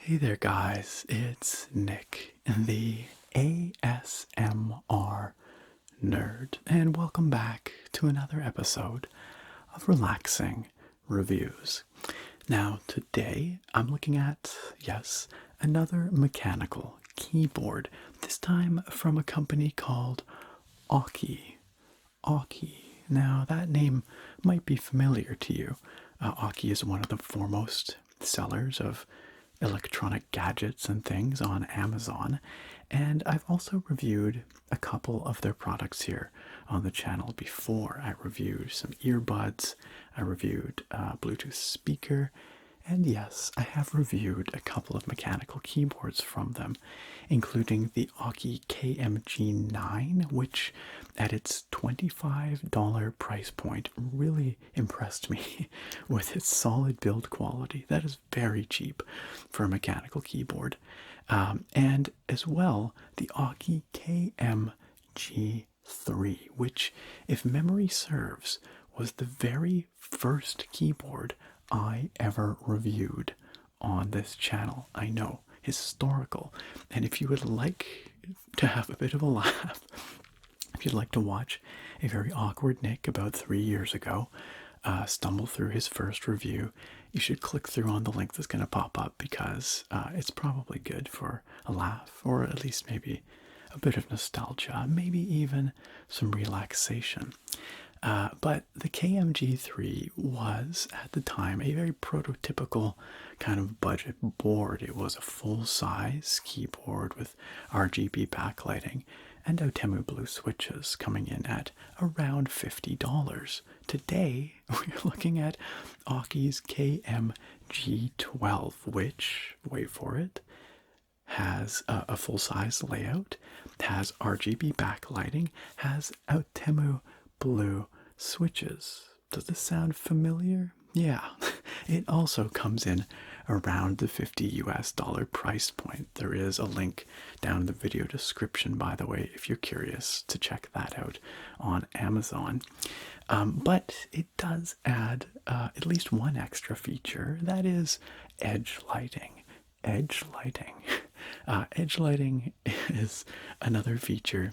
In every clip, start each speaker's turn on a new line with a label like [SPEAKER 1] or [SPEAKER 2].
[SPEAKER 1] Hey there, guys. It's Nick, the ASMR nerd, and welcome back to another episode of Relaxing Reviews. Now, today I'm looking at, yes, another mechanical keyboard, this time from a company called Aukey. Aukey. Now, that name might be familiar to you. Aukey is one of the foremost sellers of electronic gadgets and things on Amazon, and I've also reviewed a couple of their products here on the channel before. I reviewed some earbuds, I reviewed a Bluetooth speaker, and yes, I have reviewed a couple of mechanical keyboards from them, including the Aukey KM-G9, which at its $25 price point really impressed me with its solid build quality. That is very cheap for a mechanical keyboard. And as well, the Aukey KM-G3, which, if memory serves, was the very first keyboard I ever reviewed on this channel. I know, historical. And if you would like to have a bit of a laugh, if you'd like to watch a very awkward Nick about 3 years ago stumble through his first review, you should click through on the link that's going to pop up, because it's probably good for a laugh, or at least maybe a bit of nostalgia, maybe even some relaxation. But the KM-G3 was, at the time, a very prototypical kind of budget board. It was a full-size keyboard with RGB backlighting and Aukey blue switches, coming in at around $50. Today, we're looking at Aukey's KM-G12, which, wait for it, has a full-size layout, has RGB backlighting, has Aukey blue switches. Does this sound familiar? Yeah, it also comes in around the $50 price point. There is a link down in the video description, by the way, if you're curious to check that out on Amazon. But it does add at least one extra feature, that is edge lighting. Edge lighting. Edge lighting is another feature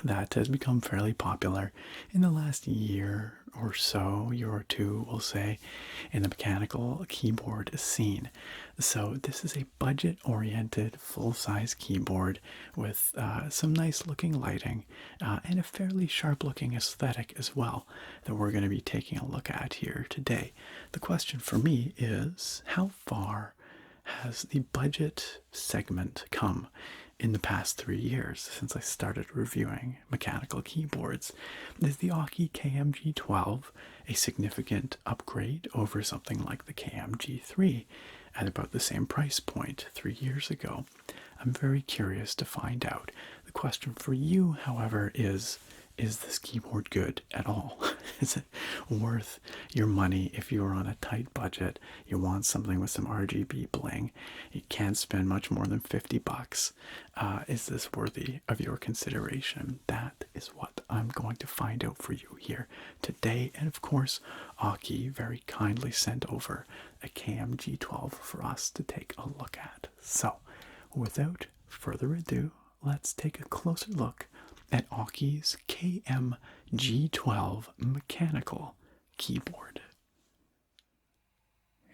[SPEAKER 1] that has become fairly popular in the last year or so, year or two, we'll say, in the mechanical keyboard scene. So this is a budget-oriented, full-size keyboard with some nice-looking lighting and a fairly sharp-looking aesthetic as well that we're going to be taking a look at here today. The question for me is, how far has the budget segment come in the past 3 years since I started reviewing mechanical keyboards? Is the Aukey KM-G12 a significant upgrade over something like the KM-G3 at about the same price point 3 years ago? I'm very curious to find out. The question for you, however, is this keyboard good at all? Is it worth your money if you're on a tight budget, you want something with some RGB bling, you can't spend much more than $50? Is this worthy of your consideration? That is what I'm going to find out for you here today. And of course, Aukey very kindly sent over a KM-G12 for us to take a look at. So, without further ado, let's take a closer look at Aukey's KM-G12 mechanical keyboard.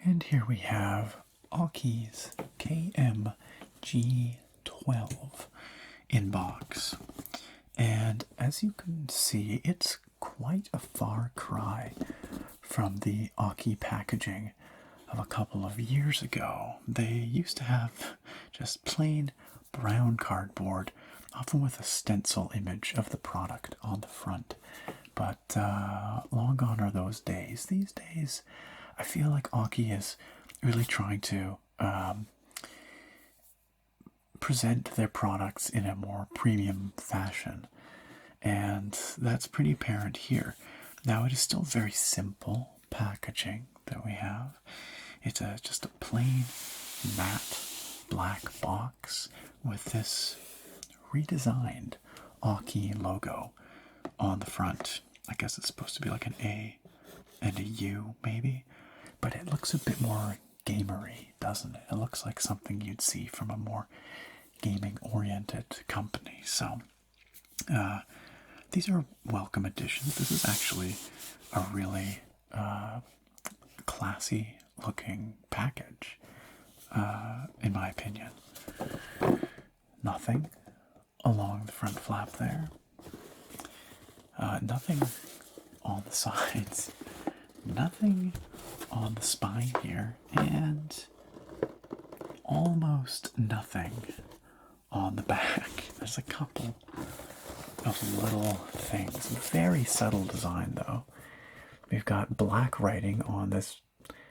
[SPEAKER 1] And here we have Aukey's KM-G12 in box. And as you can see, it's quite a far cry from the Aukey packaging of a couple of years ago. They used to have just plain brown cardboard, often with a stencil image of the product on the front. But long gone are those days. These days, I feel like Aukey is really trying to present their products in a more premium fashion. And that's pretty apparent here. Now, it is still very simple packaging that we have. It's just a plain matte black box with this redesigned Aukey logo on the front. I guess it's supposed to be like an A and a U, maybe, but it looks a bit more gamery, doesn't it? It looks like something you'd see from a more gaming-oriented company. So these are welcome additions. This is actually a really classy-looking package, in my opinion. Nothing along the front flap there. Nothing on the sides. Nothing on the spine here. And almost nothing on the back. There's a couple of little things. Very subtle design, though. We've got black writing on this.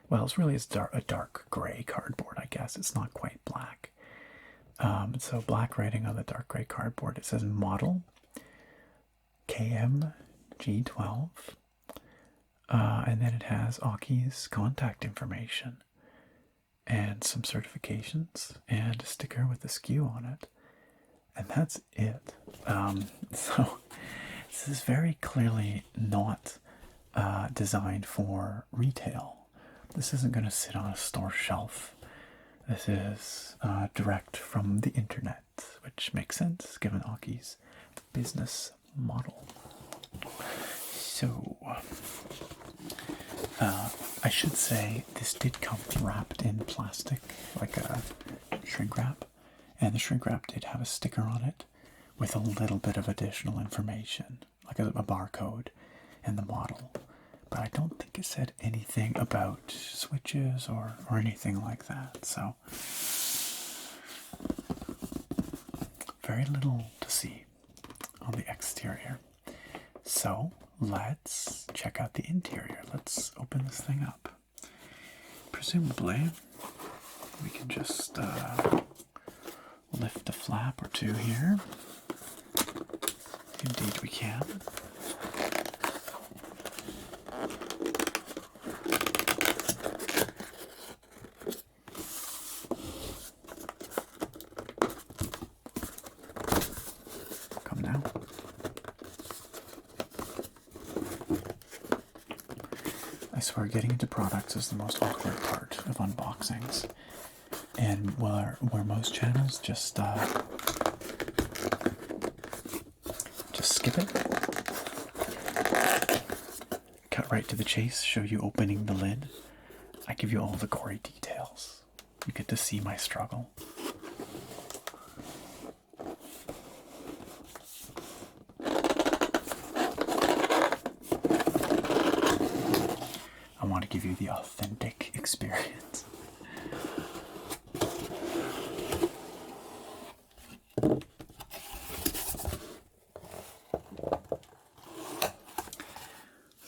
[SPEAKER 1] Well, it's really a dark gray cardboard, I guess. It's not quite black. So black writing on the dark gray cardboard. It says model KM-G12. And then it has Aukey's contact information and some certifications and a sticker with the SKU on it. And that's it. So this is very clearly not designed for retail. This isn't going to sit on a store shelf. This is direct from the internet, which makes sense given Aukey's business model. So, I should say this did come wrapped in plastic, like a shrink wrap, and the shrink wrap did have a sticker on it with a little bit of additional information, like a barcode and the model. But I don't think it said anything about switches or anything like that, so very little to see on the exterior. So let's check out the interior. Let's open this thing up. Presumably, we can just lift a flap or two here. Indeed we can. Come now. I swear getting into products is the most awkward part of unboxings. And where most channels just skip it. Cut right to the chase, show you opening the lid. I give you all the gory details. You get to see my struggle. I want to give you the authentic experience.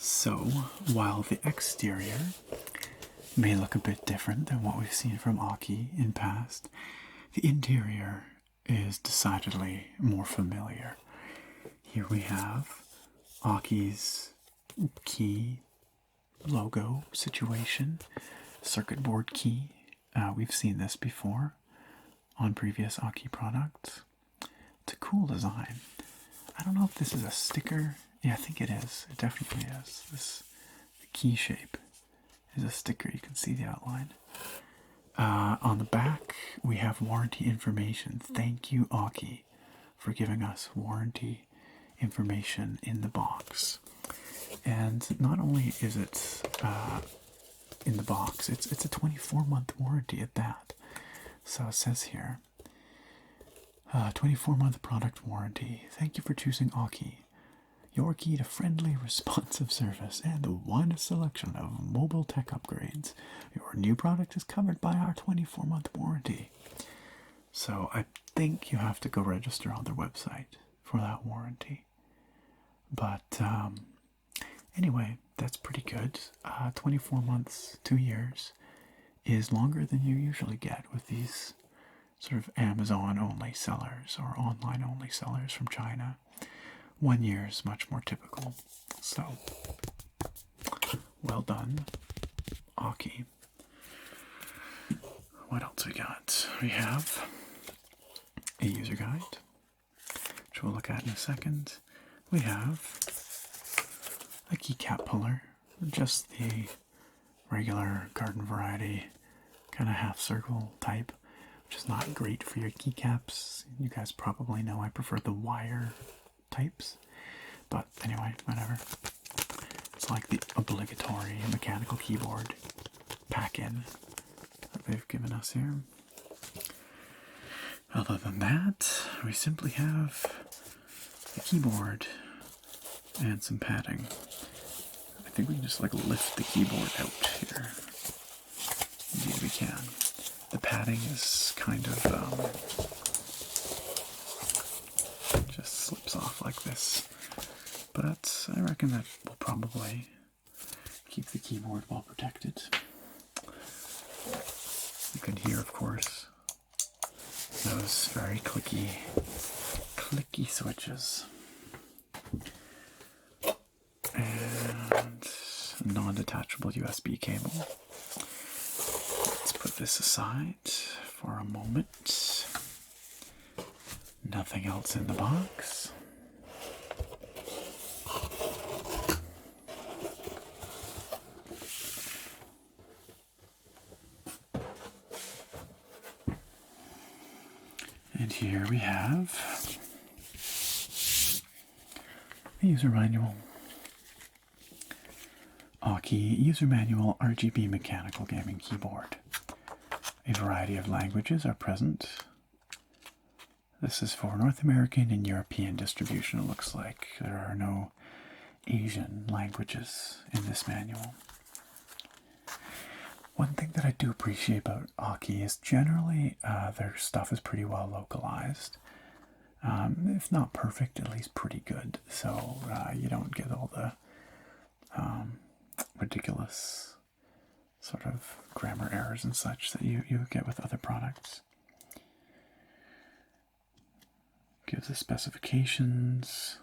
[SPEAKER 1] So, while the exterior may look a bit different than what we've seen from Aukey in past, the interior is decidedly more familiar. Here we have Aukey's key logo situation, circuit board key. We've seen this before on previous Aukey products. It's a cool design. I don't know if this is a sticker. Yeah, I think it is. It definitely is. The key shape is a sticker. You can see the outline. On the back, we have warranty information. Thank you, Aukey, for giving us warranty information in the box. And not only is it in the box, it's a 24-month warranty at that. So it says here, 24-month product warranty. Thank you for choosing Aukey, your key to friendly, responsive service and the widest selection of mobile tech upgrades. Your new product is covered by our 24-month warranty. So I think you have to go register on their website for that warranty. But anyway, that's pretty good. 24 months, 2 years is longer than you usually get with these sort of Amazon-only sellers or online-only sellers from China. 1 year is much more typical. So, well done, Aukey. What else we got? We have a user guide, which we'll look at in a second. We have a keycap puller, just the regular garden variety kind of half circle type, which is not great for your keycaps. You guys probably know I prefer the wire types, but anyway, whatever. It's like the obligatory mechanical keyboard pack-in that they've given us here. Other than that, we simply have the keyboard and some padding. I think we can just like lift the keyboard out here. Indeed we can. The padding is kind of just slips off like this. But I reckon that will probably keep the keyboard well protected. You can hear, of course, those very clicky switches. And a non-detachable USB cable. Let's put this aside for a moment. Nothing else in the box. And here we have the user manual. Aukey User Manual RGB Mechanical Gaming Keyboard. A variety of languages are present. This is for North American and European distribution, it looks like. There are no Asian languages in this manual. One thing that I do appreciate about Aukey is generally their stuff is pretty well localized. If not perfect, at least pretty good. So you don't get all the ridiculous sort of grammar errors and such that you get with other products. Gives the specifications,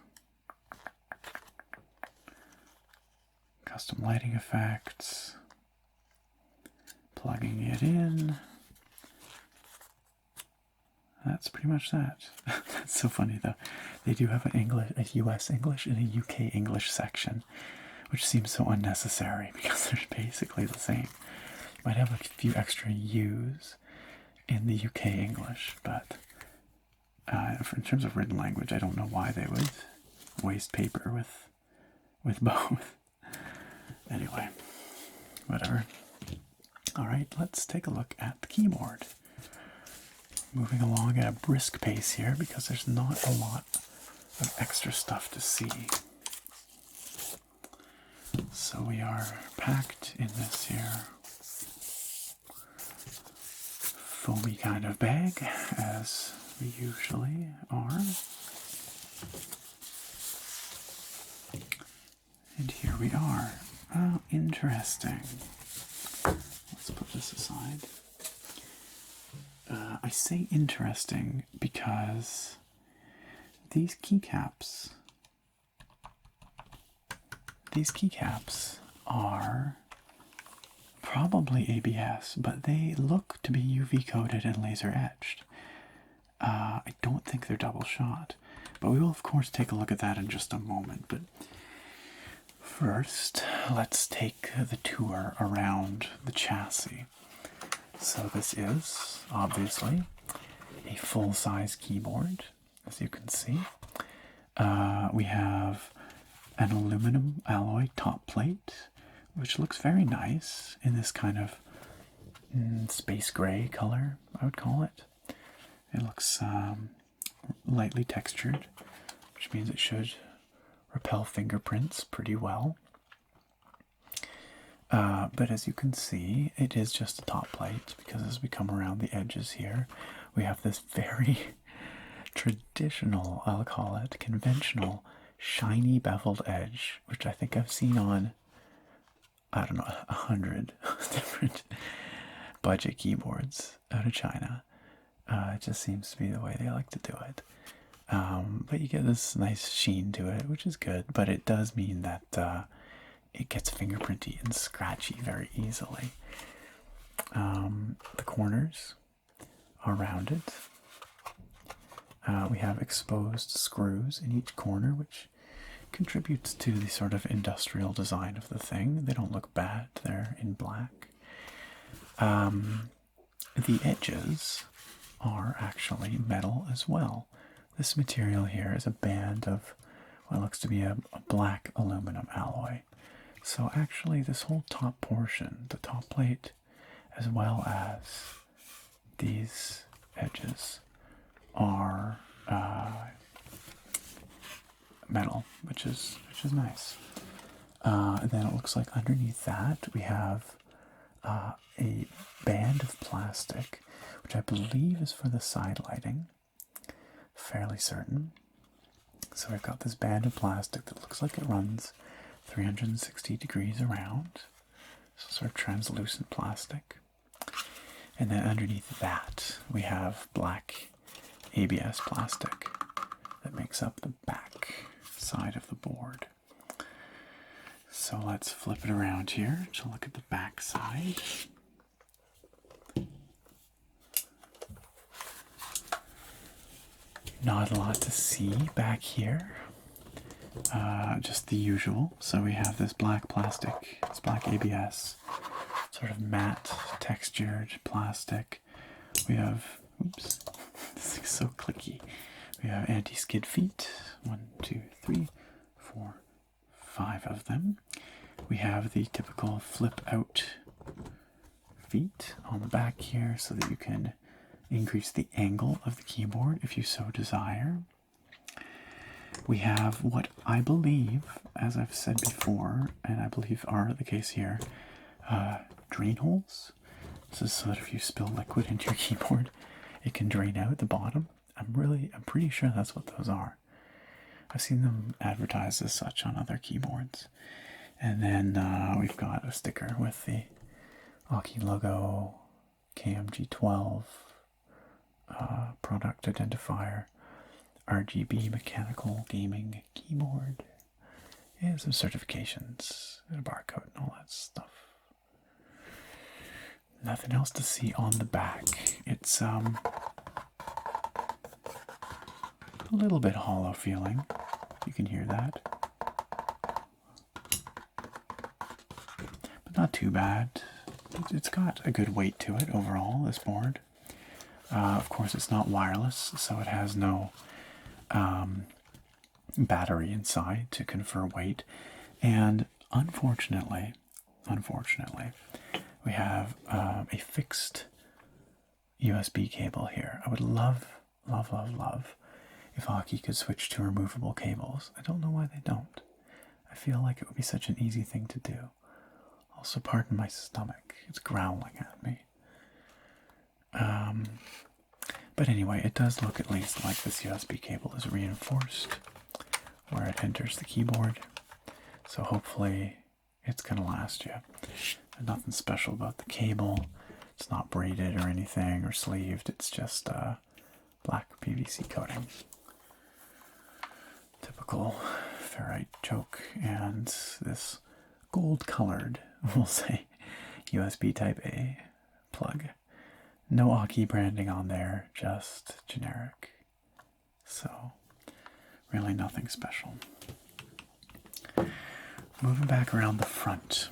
[SPEAKER 1] custom lighting effects, plugging it in. That's pretty much that. That's so funny though. They do have a US English and a UK English section, which seems so unnecessary because they're basically the same. You might have a few extra U's in the UK English, but in terms of written language, I don't know why they would waste paper with both. Anyway, whatever. All right, let's take a look at the keyboard. Moving along at a brisk pace here because there's not a lot of extra stuff to see. So we are packed in this here foamy kind of bag, as we usually are. And here we are. Oh, interesting. Let's put this aside. I say interesting because these keycaps are probably ABS, but they look to be UV coated and laser etched. I don't think they're double shot, but we will of course take a look at that in just a moment. But first, let's take the tour around the chassis. So this is obviously a full-size keyboard, as you can see. We have an aluminum alloy top plate, which looks very nice in this kind of space gray color, I would call it. It looks lightly textured, which means it should repel fingerprints pretty well. But as you can see, it is just a top plate, because as we come around the edges here, we have this very traditional, I'll call it, conventional, shiny beveled edge, which I think I've seen on, I don't know, 100 different budget keyboards out of China. It just seems to be the way they like to do it. But you get this nice sheen to it, which is good, but it does mean that it gets fingerprinty and scratchy very easily. The corners are rounded. We have exposed screws in each corner, which contributes to the sort of industrial design of the thing. They don't look bad, they're in black. the edges are actually metal as well. This material here is a band of what looks to be a black aluminum alloy. So actually this whole top portion, the top plate, as well as these edges are metal, which is nice. And then it looks like underneath that we have a band of plastic, which I believe is for the side lighting. Fairly certain. So we've got this band of plastic that looks like it runs 360 degrees around. So sort of translucent plastic. And then underneath that we have black ABS plastic that makes up the back side of the board. So let's flip it around here to look at the back side. Not a lot to see back here. Just the usual. So we have this black plastic, this black ABS, sort of matte textured plastic. We have, oops, this is so clicky. We have anti-skid feet, 1, 2, 3, 4, 5 of them. We have the typical flip out feet on the back here so that you can increase the angle of the keyboard if you so desire. We have what I believe, as I've said before, and I believe are the case here, drain holes. This is so that if you spill liquid into your keyboard, it can drain out the bottom. I'm pretty sure that's what those are. I've seen them advertised as such on other keyboards. And then we've got a sticker with the Aukey logo, KM-G12, product identifier, RGB mechanical gaming keyboard, and some certifications, and a barcode and all that stuff. Nothing else to see on the back. It's a little bit hollow feeling. You can hear that. But not too bad. It's got a good weight to it overall, this board. Of course, it's not wireless, so it has no battery inside to confer weight. And unfortunately, we have a fixed USB cable here. I would love if Aukey could switch to removable cables. I don't know why they don't. I feel like it would be such an easy thing to do. Also, pardon my stomach. It's growling at me. But anyway, it does look at least like this USB cable is reinforced where it enters the keyboard. So hopefully it's going to last you. There's nothing special about the cable. It's not braided or anything or sleeved. It's just black PVC coating. Typical ferrite choke and this gold-colored, we'll say, USB Type A plug. No Aukey branding on there, just generic. So, really nothing special. Moving back around the front,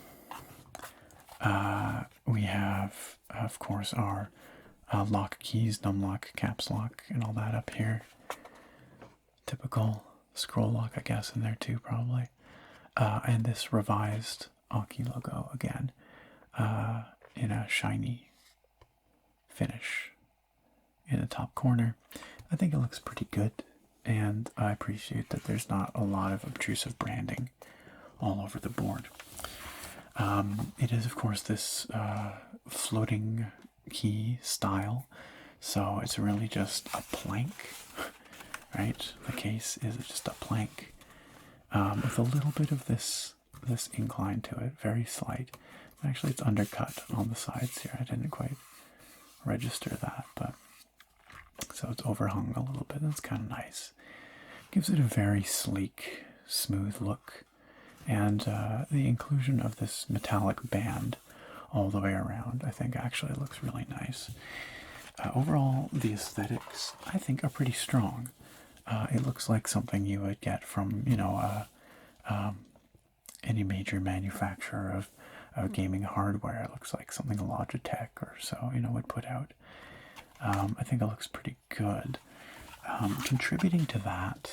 [SPEAKER 1] we have, of course, our lock keys, numlock, caps lock, and all that up here. Typical scroll lock, I guess, in there too, probably. And this revised Aukey logo again, in a shiny finish in the top corner. I think it looks pretty good, and I appreciate that there's not a lot of obtrusive branding all over the board. It is, of course, this floating key style, so it's really just a plank, right? The case is just a plank with a little bit of this incline to it, very slight. Actually, it's undercut on the sides here. I didn't quite register that, but so it's overhung a little bit. That's kind of nice. Gives it a very sleek, smooth look, and the inclusion of this metallic band all the way around, I think, actually looks really nice. Overall, the aesthetics, I think, are pretty strong. It looks like something you would get from, you know, any major manufacturer gaming hardware. It looks like something Logitech or so, would put out. I think it looks pretty good. Contributing to that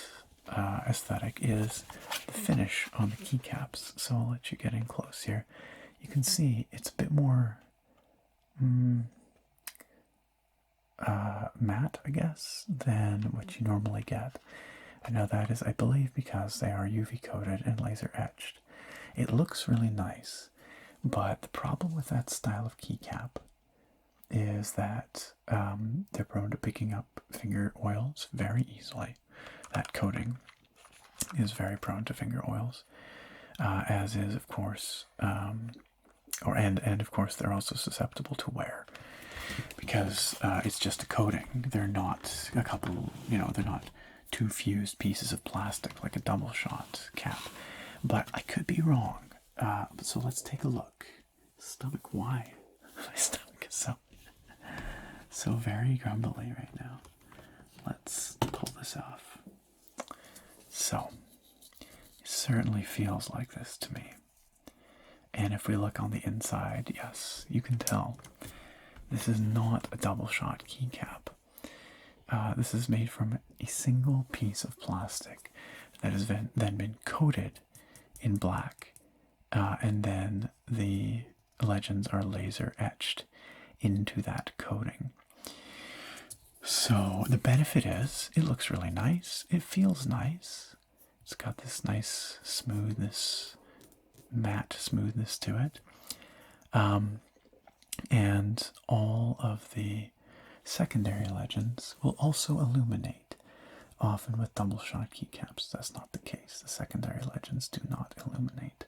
[SPEAKER 1] aesthetic is the finish on the keycaps. So I'll let you get in close here. You can see it's a bit more matte, I guess, than what you normally get. And now that is, I believe, because they are UV coated and laser etched. It looks really nice, but the problem with that style of keycap is that they're prone to picking up finger oils very easily. That coating is very prone to finger oils, as is, of course, and of course they're also susceptible to wear because it's just a coating. They're not a couple, they're not two fused pieces of plastic like a double shot cap. But I could be wrong. So let's take a look. Stomach, why? My stomach is so very grumbly right now. Let's pull this off. So, it certainly feels like this to me. And if we look on the inside, yes, you can tell this is not a double shot keycap. This is made from a single piece of plastic that has then been coated in black, and then the legends are laser etched into that coating. So the benefit is it looks really nice. It feels nice. It's got this nice smoothness, matte smoothness to it. And all of the secondary legends will also illuminate. Often with double shot keycaps, that's not the case. The secondary legends do not illuminate.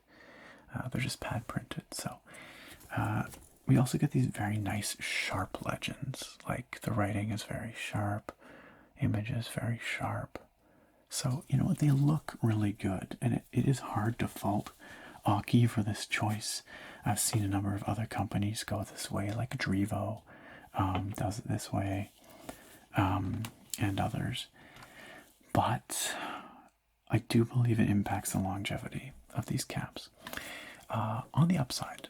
[SPEAKER 1] They're just pad printed. So we also get these very nice sharp legends. Like the writing is very sharp, images very sharp. So, they look really good. And it is hard to fault Aukey for this choice. I've seen a number of other companies go this way, like Drivo does it this way, and others. But I do believe it impacts the longevity of these caps. On the upside,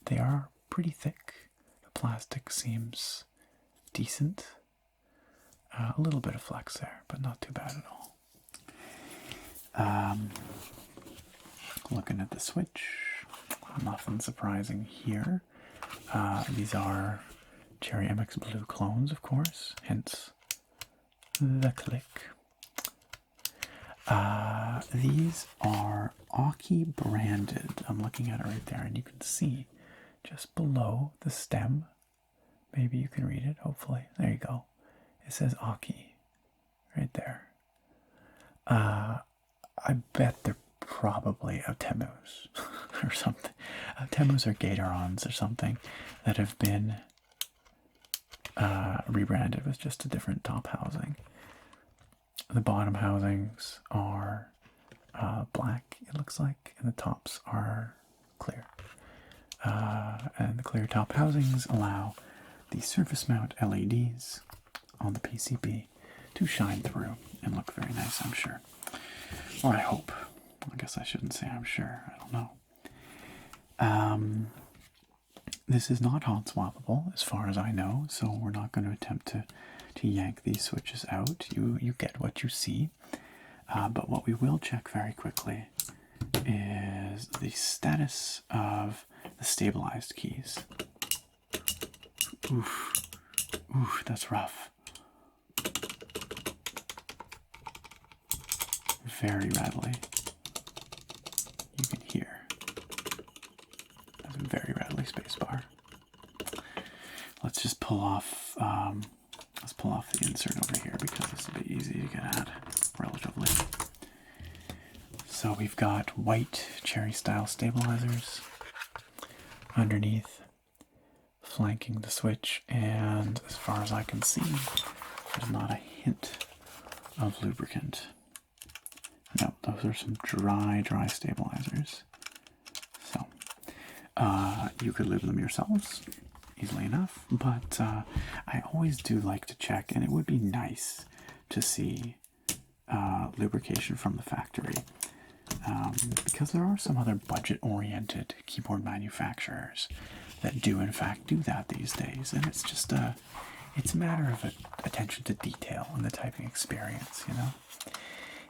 [SPEAKER 1] they are pretty thick. The plastic seems decent. A little bit of flex there, but not too bad at all. Looking at the switch, nothing surprising here. These are Cherry MX Blue clones, of course, hence the click. These are Aukey branded. I'm looking at it right there, and you can see just below the stem. Maybe you can read it, hopefully. There you go. It says Aukey right there. I bet they're probably Aukey's or something. Aukey's or Gatorons or something that have been rebranded with just a different top housing. The bottom housings are black, it looks like, and the tops are clear. And the clear top housings allow the surface mount LEDs on the PCB to shine through and look very nice, I'm sure. Or I hope. I guess I shouldn't say I'm sure. I don't know. This is not hot swappable as far as I know, so we're not going to attempt to yank these switches out. You get what you see. But what we will check very quickly is the status of the stabilized keys. Oof, that's rough. Very rattly. You can hear. That's a very rattly spacebar. Let's just pull off. Let's pull off the insert over here because it's a bit easy to get at, relatively. So we've got white cherry style stabilizers underneath, flanking the switch, and as far as I can see, there's not a hint of lubricant. No, those are some dry stabilizers. So, you could lube them yourselves easily enough, but I always do like to check, and it would be nice to see lubrication from the factory. because there are some other budget-oriented keyboard manufacturers that do in fact do that these days, and it's just it's a matter of attention to detail in the typing experience, you know.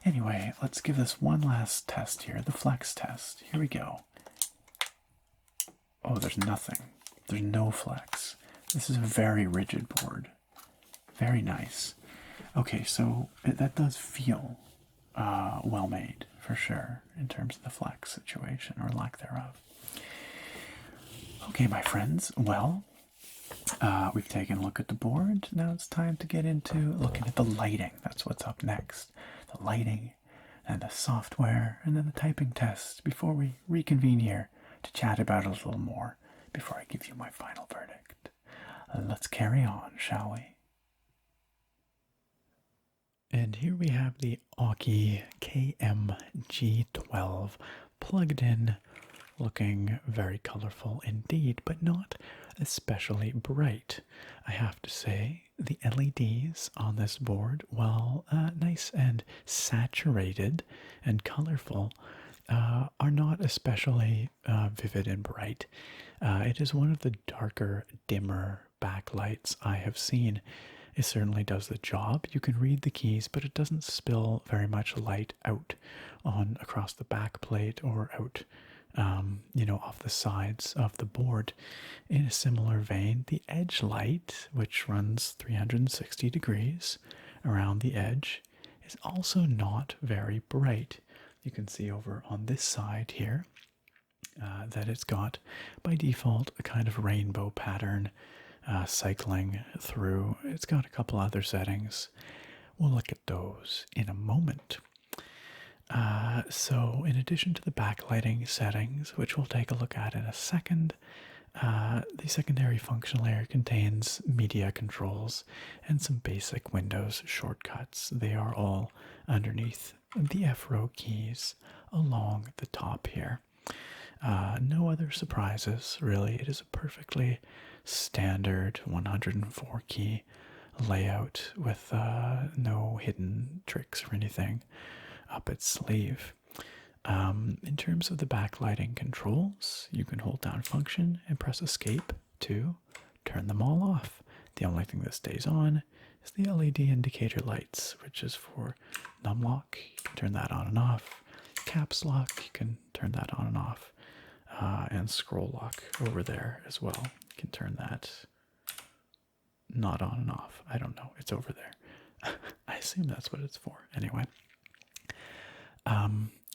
[SPEAKER 1] Anyway, let's give this one last test here, the flex test. Here we go. Oh, there's nothing. There's no flex. This is a very rigid board. Very nice. Okay, so that does feel well made, for sure, in terms of the flex situation, or lack thereof. Okay, my friends, well, we've taken a look at the board. Now it's time to get into looking at the lighting. That's what's up next. The lighting, and the software, and then the typing test before we reconvene here to chat about it a little more before I give you my final verdict. Let's carry on, shall we? And here we have the Aukey KM-G12 plugged in, looking very colorful indeed, but not especially bright. I have to say, the LEDs on this board, while nice and saturated and colorful, are not especially vivid and bright. It is one of the darker, dimmer backlights I have seen. It certainly does the job. You can read the keys, but it doesn't spill very much light out on across the back plate or out, you know, off the sides of the board. In a similar vein, the edge light, which runs 360 degrees around the edge, is also not very bright. You can see over on this side here that it's got, by default, a kind of rainbow pattern cycling through. It's got a couple other settings. We'll look at those in a moment. So in addition to the backlighting settings, which we'll take a look at in a second, the secondary function layer contains media controls and some basic Windows shortcuts. They are all underneath the F-row keys along the top here. No other surprises, really. It is a perfectly standard 104 key layout with no hidden tricks or anything up its sleeve. In terms of the backlighting controls, you can hold down function and press escape to turn them all off. The only thing that stays on is the LED indicator lights, which is for num lock. You can turn that on and off. Caps lock, you can turn that on and off. And scroll lock over there as well. You can turn that not on and off. I don't know. It's over there. I assume that's what it's for. Anyway.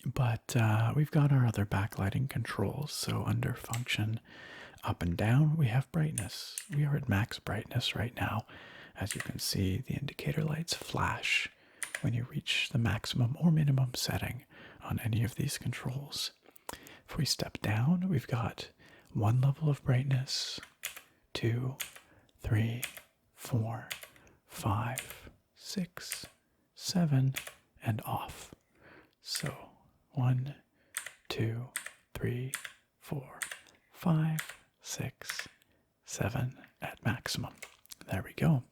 [SPEAKER 1] But we've got our other backlighting controls. So under function up and down, we have brightness. We are at max brightness right now. As you can see, the indicator lights flash when you reach the maximum or minimum setting on any of these controls. If we step down, we've got one level of brightness, 2, 3, 4, 5, 6, 7, and off. So 1, 2, 3, 4, 5, 6, 7 at maximum. There we go.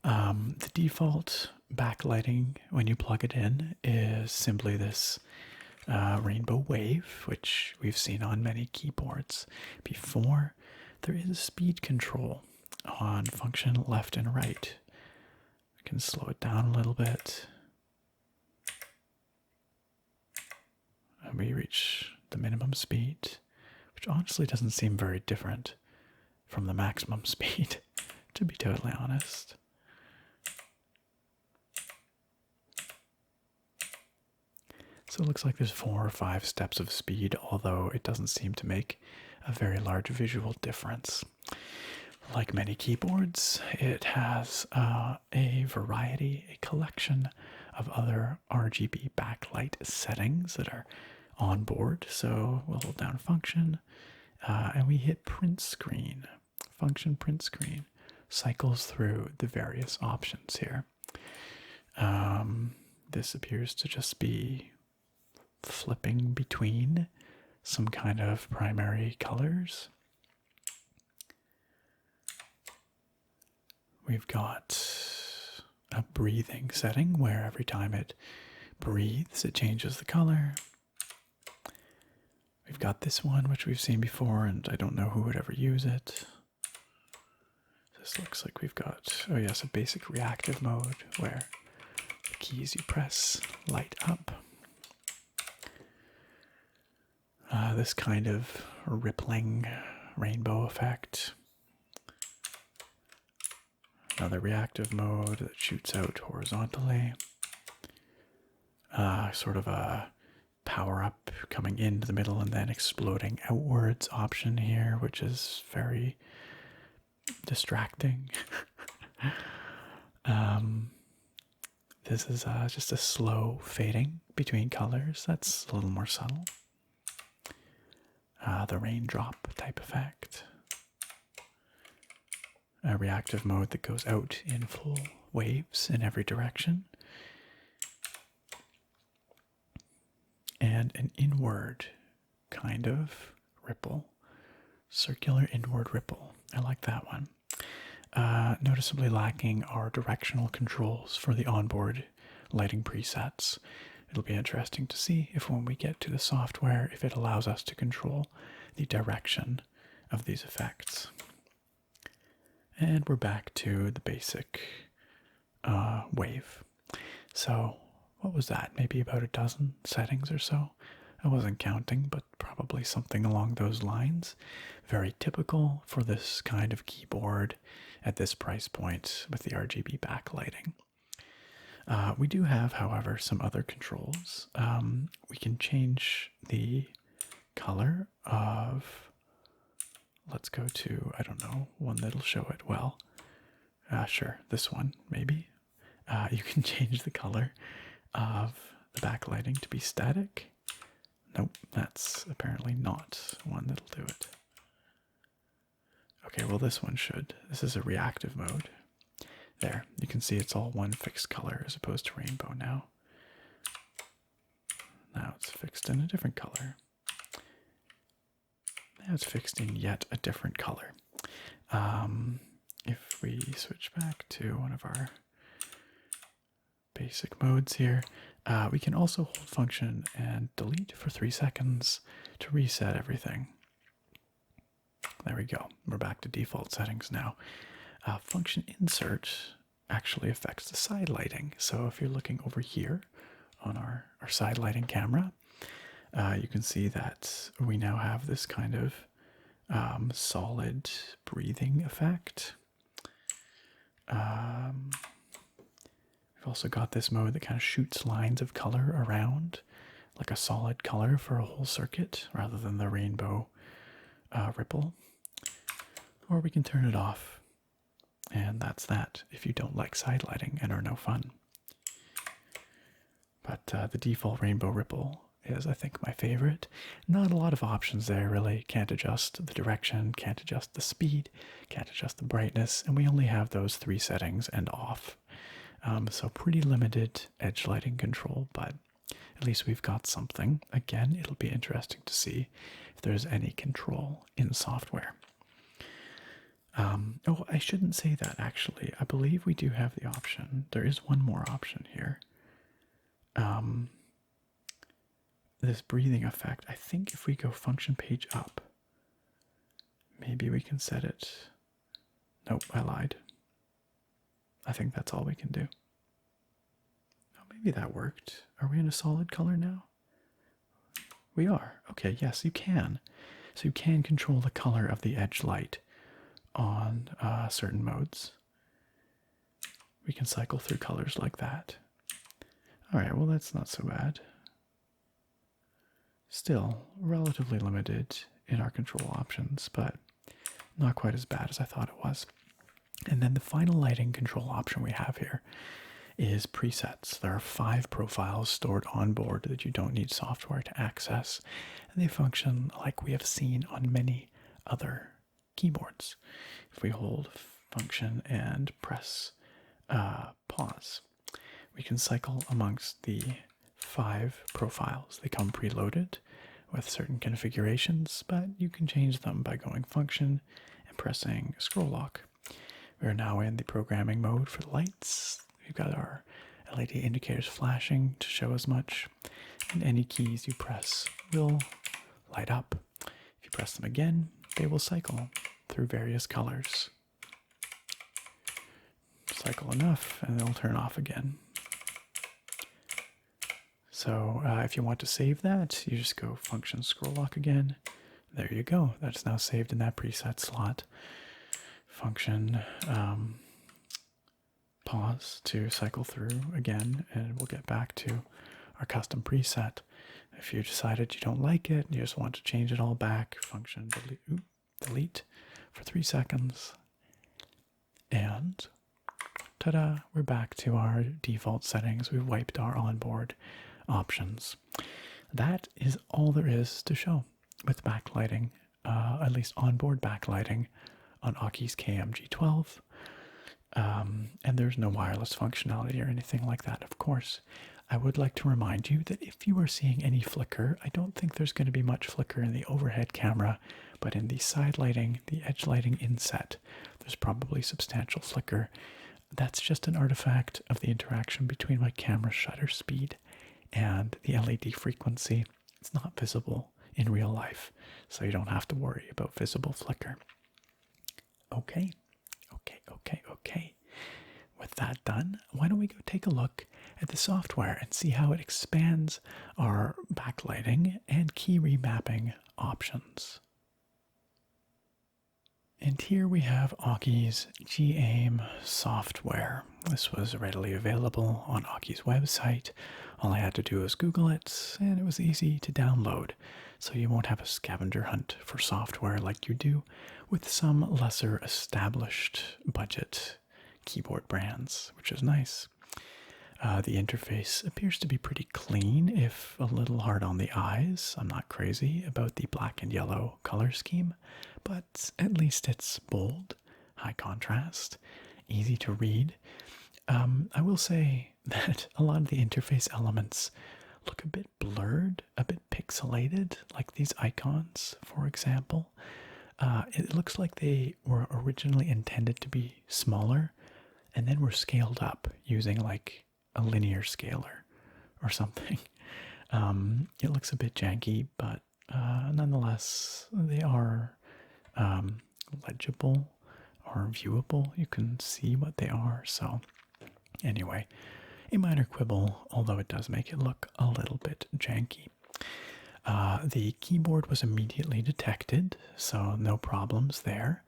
[SPEAKER 1] The default backlighting when you plug it in is simply this rainbow wave, which we've seen on many keyboards before. There is a speed control on function left and right. I can slow it down a little bit. And we reach the minimum speed, which honestly doesn't seem very different from the maximum speed, to be totally honest. So it looks like there's 4 or 5 steps of speed, although it doesn't seem to make a very large visual difference. Like many keyboards, it has a variety, a collection of other RGB backlight settings that are on board. So we'll hold down function and we hit print screen. Function print screen cycles through the various options here. This appears to just be flipping between some kind of primary colors. We've got a breathing setting where every time it breathes, it changes the color. We've got this one, which we've seen before, and I don't know who would ever use it. This looks like we've got, oh yes, a basic reactive mode where the keys you press light up. This kind of rippling rainbow effect. Another reactive mode that shoots out horizontally. Sort of a power up coming into the middle and then exploding outwards option here, which is very distracting. This is just a slow fading between colors. That's a little more subtle. The raindrop type effect. A reactive mode that goes out in full waves in every direction. And an inward kind of ripple. Circular inward ripple. I like that one. Noticeably lacking are directional controls for the onboard lighting presets. It'll be interesting to see if when we get to the software, if it allows us to control the direction of these effects. And we're back to the basic wave. So what was that? Maybe about a dozen settings or so? I wasn't counting, but probably something along those lines. Very typical for this kind of keyboard at this price point with the RGB backlighting. We do have, however, some other controls. We can change the color of, let's go to, I don't know, one that'll show it well. Sure, this one, maybe. You can change the color of the backlighting to be static. Nope, that's apparently not one that'll do it. Okay, well this one should. This is a reactive mode. There, you can see it's all one fixed color as opposed to rainbow now. Now it's fixed in a different color. Now it's fixed in yet a different color. If we switch back to one of our basic modes here, we can also hold function and delete for 3 seconds to reset everything. There we go. We're back to default settings now. Function insert actually affects the side lighting. So if you're looking over here on our side lighting camera, you can see that we now have this kind of solid breathing effect. We've also got this mode that kind of shoots lines of color around, like a solid color for a whole circuit rather than the rainbow ripple. Or we can turn it off, and that's that if you don't like side lighting and are no fun. But the default rainbow ripple is, I think, my favorite. Not a lot of options there, really. Can't adjust the direction, can't adjust the speed, can't adjust the brightness, and we only have those 3 settings and off. So pretty limited edge lighting control, but at least we've got something. Again, it'll be interesting to see if there's any control in software. Oh, I shouldn't say that, actually. I believe we do have the option. There is one more option here. This breathing effect, I think if we go function page up, maybe we can set it. Nope, I lied. I think that's all we can do. Oh, maybe that worked. Are we in a solid color now? We are. Okay, yes, you can. So you can control the color of the edge light on certain modes. We can cycle through colors like that. All right, well, that's not so bad. Still relatively limited in our control options, but not quite as bad as I thought it was. And then the final lighting control option we have here is presets. There are 5 profiles stored on board that you don't need software to access, and they function like we have seen on many other keyboards. If we hold function and press pause, we can cycle amongst the 5 profiles. They come preloaded with certain configurations, but you can change them by going function and pressing scroll lock. We are now in the programming mode for the lights. We've got our LED indicators flashing to show as much, and any keys you press will light up. If you press them again, they will cycle through various colors. Cycle enough, and they'll turn off again. So if you want to save that, you just go function scroll lock again. There you go. That's now saved in that preset slot. Function pause to cycle through again, and we'll get back to our custom preset. If you decided you don't like it, you just want to change it all back, function delete for 3 seconds. And ta-da, we're back to our default settings. We've wiped our onboard options. That is all there is to show with backlighting, at least onboard backlighting on Aukey's KM-G12. And there's no wireless functionality or anything like that, of course. I would like to remind you that if you are seeing any flicker, I don't think there's going to be much flicker in the overhead camera, but in the side lighting, the edge lighting inset, there's probably substantial flicker. That's just an artifact of the interaction between my camera shutter speed and the LED frequency. It's not visible in real life, so you don't have to worry about visible flicker. Okay. With that done, why don't we go take a look at the software and see how it expands our backlighting and key remapping options. And here we have Aukey's G-Aim software. This was readily available on Aukey's website. All I had to do was Google it, and it was easy to download, so you won't have a scavenger hunt for software like you do with some lesser established budget keyboard brands, which is nice. The interface appears to be pretty clean, if a little hard on the eyes. I'm not crazy about the black and yellow color scheme, but at least it's bold, high contrast, easy to read. I will say that a lot of the interface elements look a bit blurred, a bit pixelated, like these icons, for example. It looks like they were originally intended to be smaller, and then were scaled up using like a linear scaler or something. It looks a bit janky, but nonetheless, they are legible or viewable. You can see what they are. So anyway, a minor quibble, although it does make it look a little bit janky. The keyboard was immediately detected, so no problems there.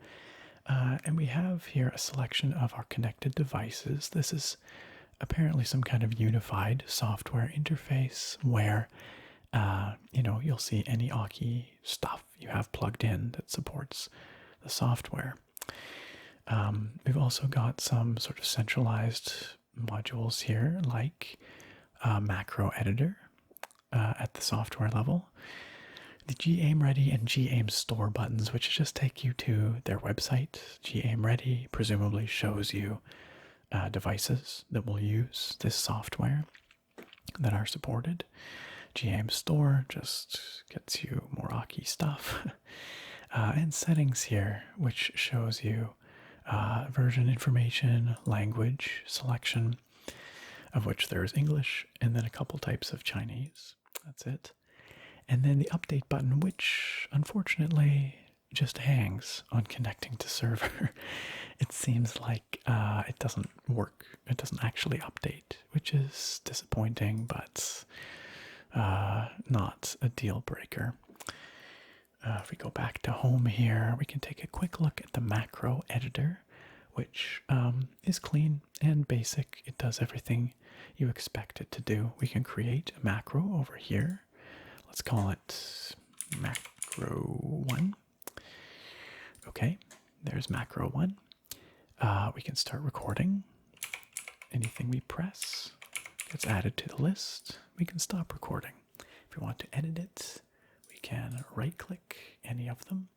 [SPEAKER 1] And we have here a selection of our connected devices. This is apparently some kind of unified software interface where, you'll see any Aukey stuff you have plugged in that supports the software. We've also got some sort of centralized modules here, like macro editor at the software level. The G-Aim Ready and G-Aim Store buttons, which just take you to their website. G-Aim Ready presumably shows you devices that will use this software that are supported. G-Aim Store just gets you more Aukey stuff. And settings here, which shows you version information, language selection, of which there is English, and then a couple types of Chinese. That's it. And then the update button, which unfortunately just hangs on connecting to server. It seems like it doesn't work. It doesn't actually update, which is disappointing, but not a deal breaker. If we go back to home here, we can take a quick look at the macro editor, which is clean and basic. It does everything you expect it to do. We can create a macro over here. Let's call it macro 1. Okay, there's macro 1. We can start recording. Anything we press gets added to the list. We can stop recording. If we want to edit it, we can right-click any of them,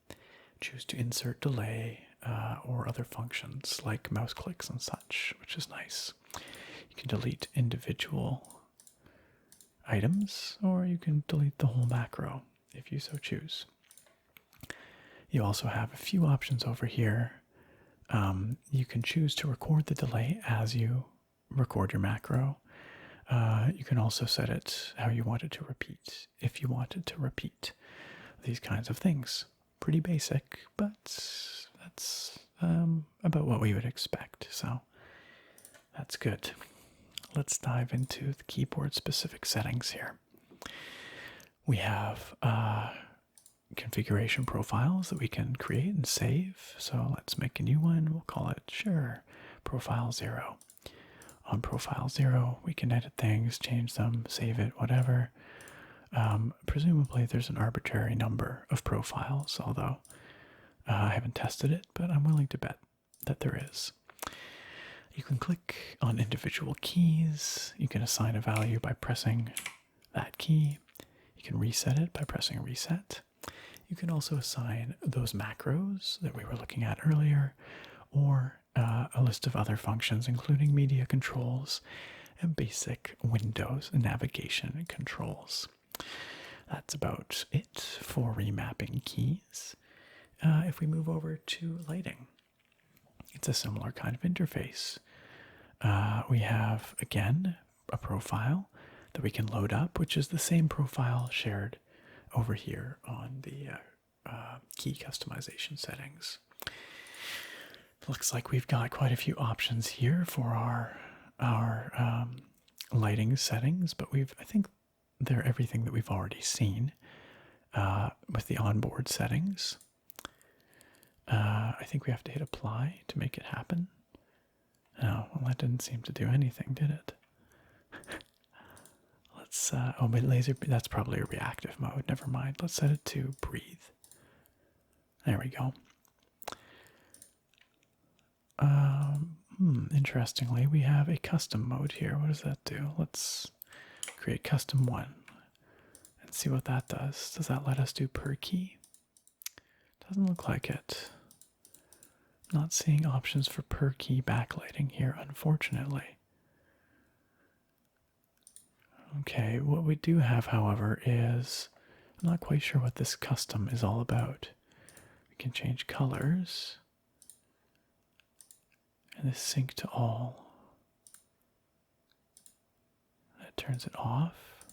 [SPEAKER 1] choose to insert delay or other functions like mouse clicks and such, which is nice. You can delete individual items, or you can delete the whole macro if you so choose. You also have a few options over here. You can choose to record the delay as you record your macro. You can also set it how you want it to repeat, if you want it to repeat. These kinds of things. Pretty basic, but that's about what we would expect, so that's good. Let's dive into the keyboard specific settings here. We have configuration profiles that we can create and save. So let's make a new one. We'll call it, sure, Profile 0. On Profile 0, we can edit things, change them, save it, whatever. Presumably there's an arbitrary number of profiles, although I haven't tested it, but I'm willing to bet that there is. You can click on individual keys. You can assign a value by pressing that key. You can reset it by pressing reset. You can also assign those macros that we were looking at earlier, or a list of other functions, including media controls and basic Windows navigation controls. That's about it for remapping keys. If we move over to lighting, it's a similar kind of interface. We have, again, a profile that we can load up, which is the same profile shared over here on the key customization settings. Looks like we've got quite a few options here for our lighting settings, but I think they're everything that we've already seen with the onboard settings. I think we have to hit apply to make it happen. Oh, well, that didn't seem to do anything, did it? Let's, oh, but laser, that's probably a reactive mode. Never mind. Let's set it to breathe. There we go. Interestingly, we have a custom mode here. What does that do? Let's create custom 1 and see what that does. Does that let us do per key? Doesn't look like it. Not seeing options for per key backlighting here, unfortunately. Okay, what we do have, however, is I'm not quite sure what this custom is all about. We can change colors. And this sync to all. That turns it off.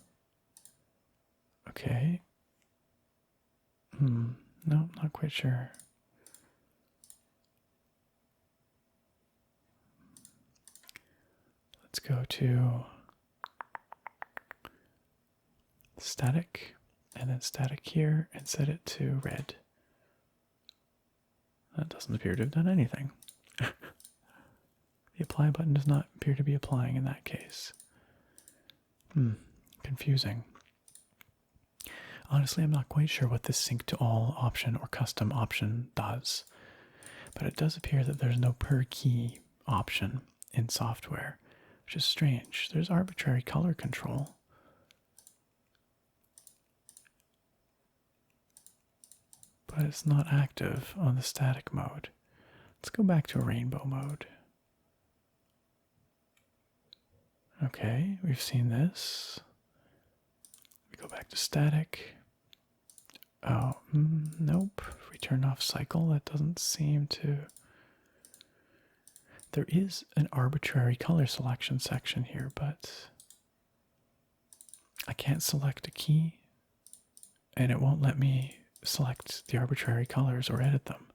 [SPEAKER 1] Okay. No, not quite sure. Let's go to static, and then static here, and set it to red. That doesn't appear to have done anything. The apply button does not appear to be applying in that case. Confusing. Honestly, I'm not quite sure what this sync to all option or custom option does, but it does appear that there's no per key option in software, which is strange. There's arbitrary color control. But it's not active on the static mode. Let's go back to a rainbow mode. Okay, we've seen this. We go back to static. Oh, nope. If we turn off cycle, that doesn't seem to... There is an arbitrary color selection section here, but I can't select a key, and it won't let me select the arbitrary colors or edit them,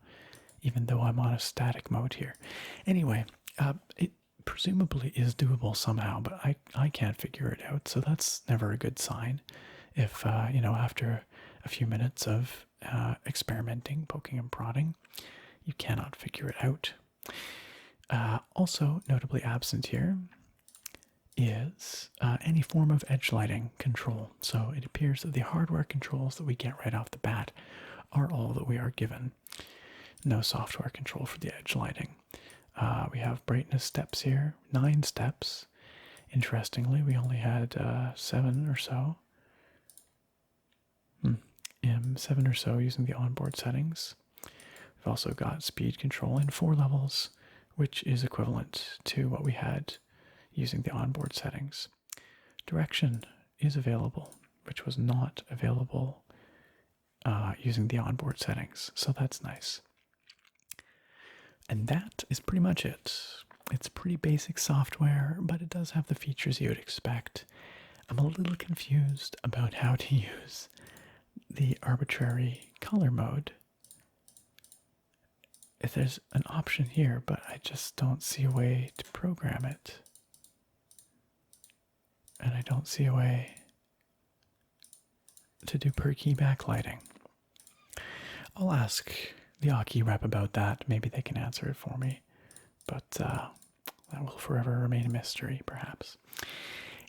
[SPEAKER 1] even though I'm on a static mode here. Anyway, it presumably is doable somehow, but I can't figure it out, so that's never a good sign. If, you know, after a few minutes of experimenting, poking and prodding, you cannot figure it out. Also notably absent here is any form of edge lighting control. So it appears that the hardware controls that we get right off the bat are all that we are given. No software control for the edge lighting. We have brightness steps here, 9 steps. Interestingly, we only had 7 or so. 7 or so using the onboard settings. We've also got speed control in 4 levels, which is equivalent to what we had using the onboard settings. Direction is available, which was not available using the onboard settings, so that's nice. And that is pretty much it. It's pretty basic software, but it does have the features you would expect. I'm a little confused about how to use the arbitrary color mode. If there's an option here, but I just don't see a way to program it. And I don't see a way to do per key backlighting. I'll ask the Aukey rep about that. Maybe they can answer it for me. But that will forever remain a mystery, perhaps.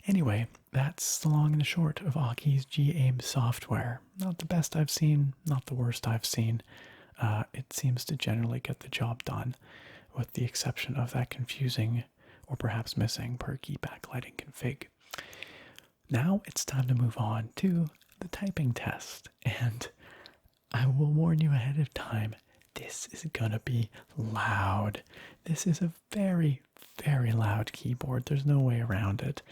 [SPEAKER 1] Anyway, that's the long and the short of Aukey's G-Aim software. Not the best I've seen, not the worst I've seen. It seems to generally get the job done, with the exception of that confusing or perhaps missing per key backlighting config. Now it's time to move on to the typing test, and I will warn you ahead of time, this is gonna be loud. This is a very, very loud keyboard. There's no way around it.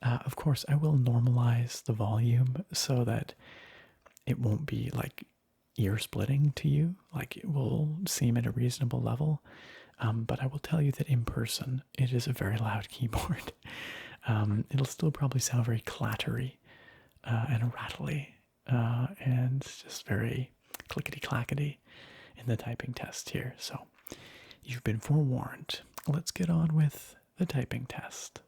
[SPEAKER 1] Of course, I will normalize the volume so that it won't be like ear splitting to you, like it will seem at a reasonable level. But I will tell you that in person, it is a very loud keyboard. It'll still probably sound very clattery and rattly and just very clickety-clackety in the typing test here. So you've been forewarned. Let's get on with the typing test.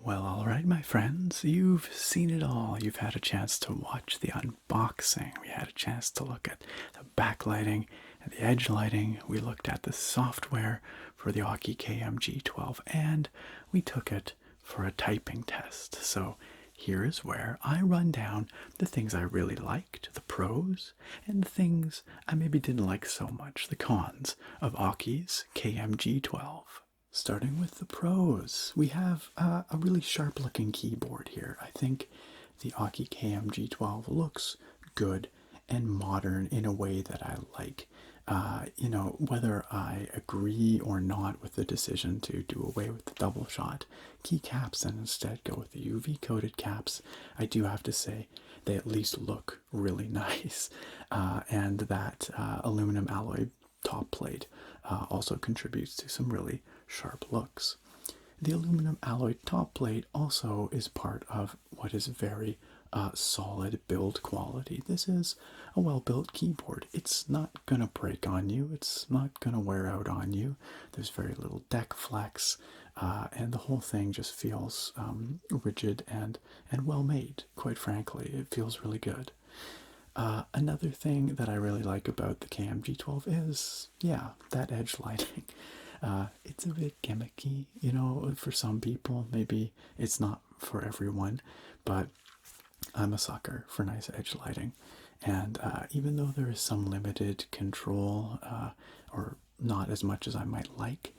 [SPEAKER 1] Well, all right, my friends, you've seen it all. You've had a chance to watch the unboxing. We had a chance to look at the backlighting and the edge lighting. We looked at the software for the Aukey KM-G12, and we took it for a typing test. So here is where I run down the things I really liked, the pros, and the things I maybe didn't like so much, the cons of Aukey's KM-G12. Starting with the pros, we have a really sharp looking keyboard here. I think the Aukey KM-G12 looks good and modern in a way that I like. Whether I agree or not with the decision to do away with the double shot keycaps and instead go with the UV coated caps, I do have to say they at least look really nice. And that aluminum alloy top plate also contributes to some really sharp looks. The aluminum alloy top plate also is part of what is very solid build quality. This is a well-built keyboard. It's not going to break on you. It's not going to wear out on you. There's very little deck flex, and the whole thing just feels rigid and well made, quite frankly. It feels really good. Another thing that I really like about the KM-G12 is, yeah, that edge lighting. It's a bit gimmicky, for some people. Maybe it's not for everyone, but I'm a sucker for nice edge lighting. And even though there is some limited control, or not as much as I might like,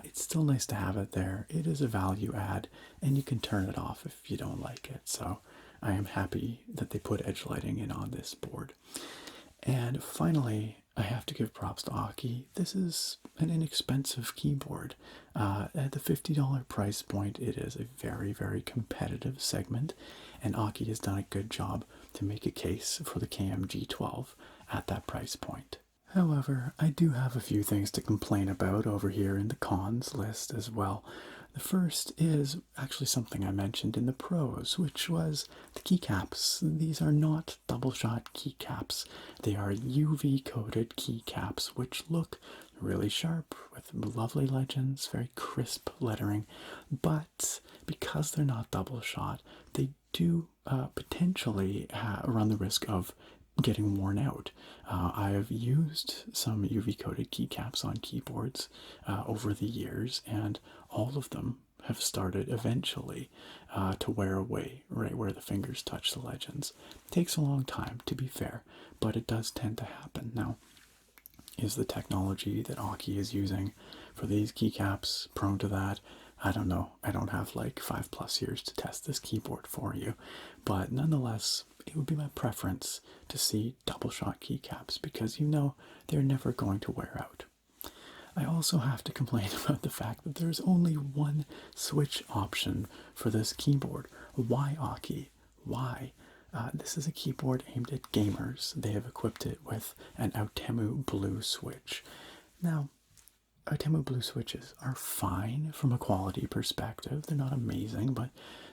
[SPEAKER 1] it's still nice to have it there. It is a value add, and you can turn it off if you don't like it. So I am happy that they put edge lighting in on this board. And finally, I have to give props to Aukey. This is an inexpensive keyboard. At the $50 price point, it is a very, very competitive segment, and Aukey has done a good job to make a case for the KM-G12 at that price point. However, I do have a few things to complain about over here in the cons list as well. The first is actually something I mentioned in the pros, which was the keycaps. These are not double shot keycaps. They are UV coated keycaps, which look really sharp with lovely legends, very crisp lettering. But because they're not double shot, they do potentially run the risk of getting worn out. I have used some UV coated keycaps on keyboards over the years, and all of them have started eventually to wear away right where the fingers touch the legends. It takes a long time, to be fair, but it does tend to happen. Now, is the technology that Aukey is using for these keycaps prone to that? I don't know. I don't have like 5+ years to test this keyboard for you, but nonetheless, it would be my preference to see double shot keycaps because they're never going to wear out. I also have to complain about the fact that there's only one switch option for this keyboard. Why, Aukey? Why? This is a keyboard aimed at gamers. They have equipped it with an Autemu blue switch. Now, Autemu blue switches are fine from a quality perspective. They're not amazing, but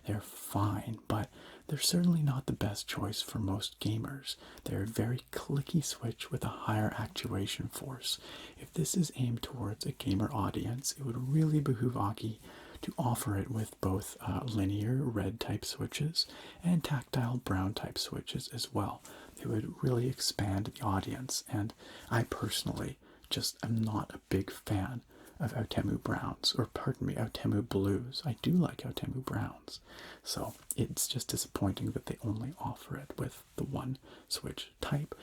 [SPEAKER 1] they're fine. But they're certainly not the best choice for most gamers. They're a very clicky switch with a higher actuation force. If this is aimed towards a gamer audience, it would really behoove Aukey to offer it with both linear red type switches and tactile brown type switches as well. It would really expand the audience, and I personally just am not a big fan of Autemu browns, or pardon me, Autemu blues. I do like Autemu browns, so it's just disappointing that they only offer it with the one switch type,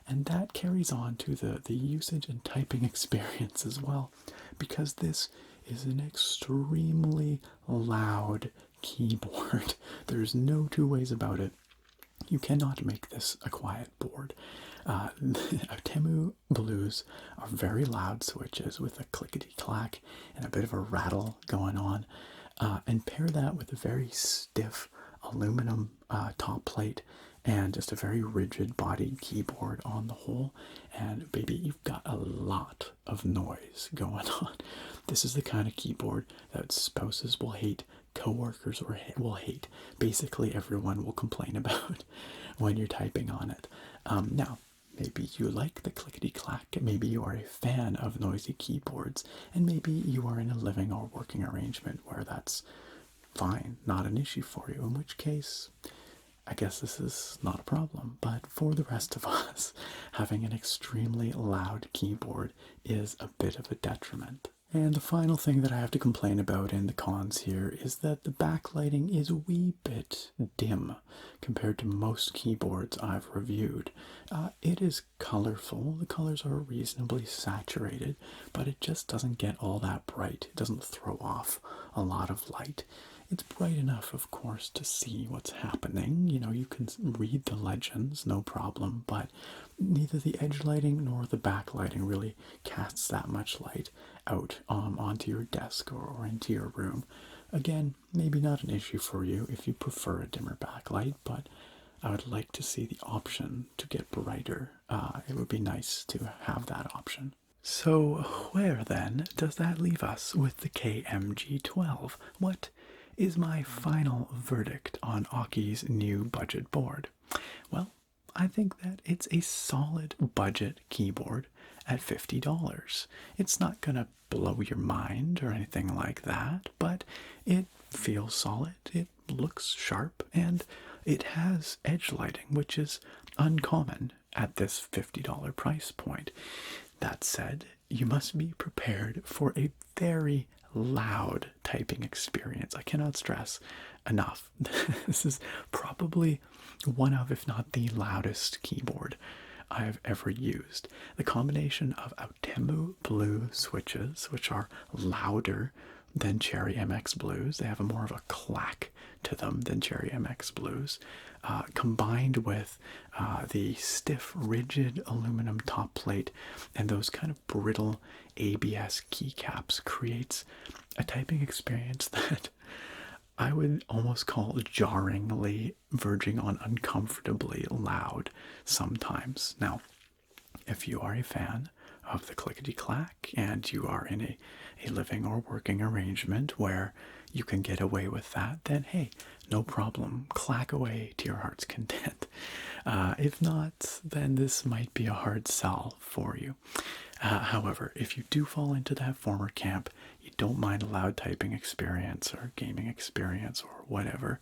[SPEAKER 1] and that carries on to the usage and typing experience as well, because this is an extremely loud keyboard. There's no two ways about it. You cannot make this a quiet board. Autemu blues are very loud switches with a clickety-clack and a bit of a rattle going on. And pair that with a very stiff aluminum top plate and just a very rigid bodied keyboard on the whole, and baby, you've got a lot of noise going on. This is the kind of keyboard that spouses will hate, coworkers will hate. Basically, everyone will complain about when you're typing on it. Now, maybe you like the clickety-clack, maybe you are a fan of noisy keyboards, and maybe you are in a living or working arrangement where that's fine, not an issue for you, in which case I guess this is not a problem. But for the rest of us, having an extremely loud keyboard is a bit of a detriment. And the final thing that I have to complain about in the cons here is that the backlighting is a wee bit dim compared to most keyboards I've reviewed. It is colorful, the colors are reasonably saturated, but it just doesn't get all that bright. It doesn't throw off a lot of light. It's bright enough, of course, to see what's happening. You know, you can read the legends, no problem, but neither the edge lighting nor the backlighting really casts that much light out onto your desk or into your room. Again, maybe not an issue for you if you prefer a dimmer backlight, but I would like to see the option to get brighter. It would be nice to have that option. So where then does that leave us with the KM-G12? What is my final verdict on Aukey's new budget board? Well, I think that it's a solid budget keyboard at $50. It's not gonna blow your mind or anything like that, but it feels solid, it looks sharp, and it has edge lighting, which is uncommon at this $50 price point. That said, you must be prepared for a very loud typing experience. I cannot stress enough. This is probably one of, if not the loudest keyboard I've ever used. The combination of Aukey blue switches, which are louder than Cherry MX Blues, they have a more of a clack to them than Cherry MX Blues, combined with the stiff, rigid aluminum top plate and those kind of brittle ABS keycaps, creates a typing experience that I would almost call jarringly, verging on uncomfortably loud sometimes. Now, if you are a fan of the clickety-clack and you are in a living or working arrangement where you can get away with that, then hey, no problem. Clack away to your heart's content. If not, then this might be a hard sell for you. However, if you do fall into that former camp, you don't mind a loud typing experience or gaming experience or whatever,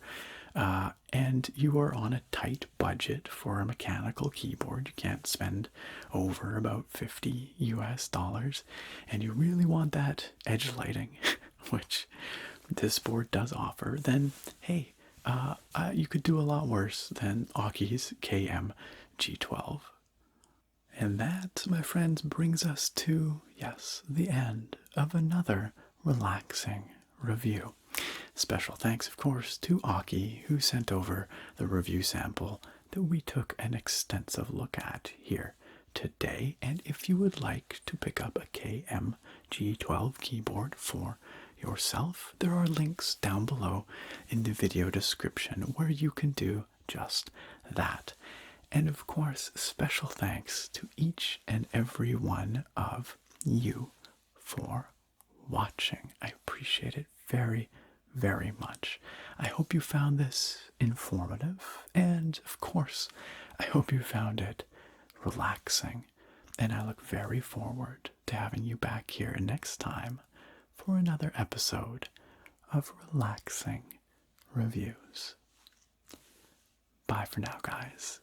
[SPEAKER 1] and you are on a tight budget for a mechanical keyboard, you can't spend over about $50 US, and you really want that edge lighting, which this board does offer, then hey, you could do a lot worse than Aukey's KM-G12. And that, my friends, brings us to, yes, the end of another relaxing review. Special thanks, of course, to Aukey, who sent over the review sample that we took an extensive look at here today. And if you would like to pick up a KM-G12 keyboard for yourself, there are links down below in the video description where you can do just that. And of course, special thanks to each and every one of you for watching. I appreciate it very, very much. I hope you found this informative, and of course, I hope you found it relaxing. And I look very forward to having you back here next time for another episode of Relaxing Reviews. Bye for now, guys.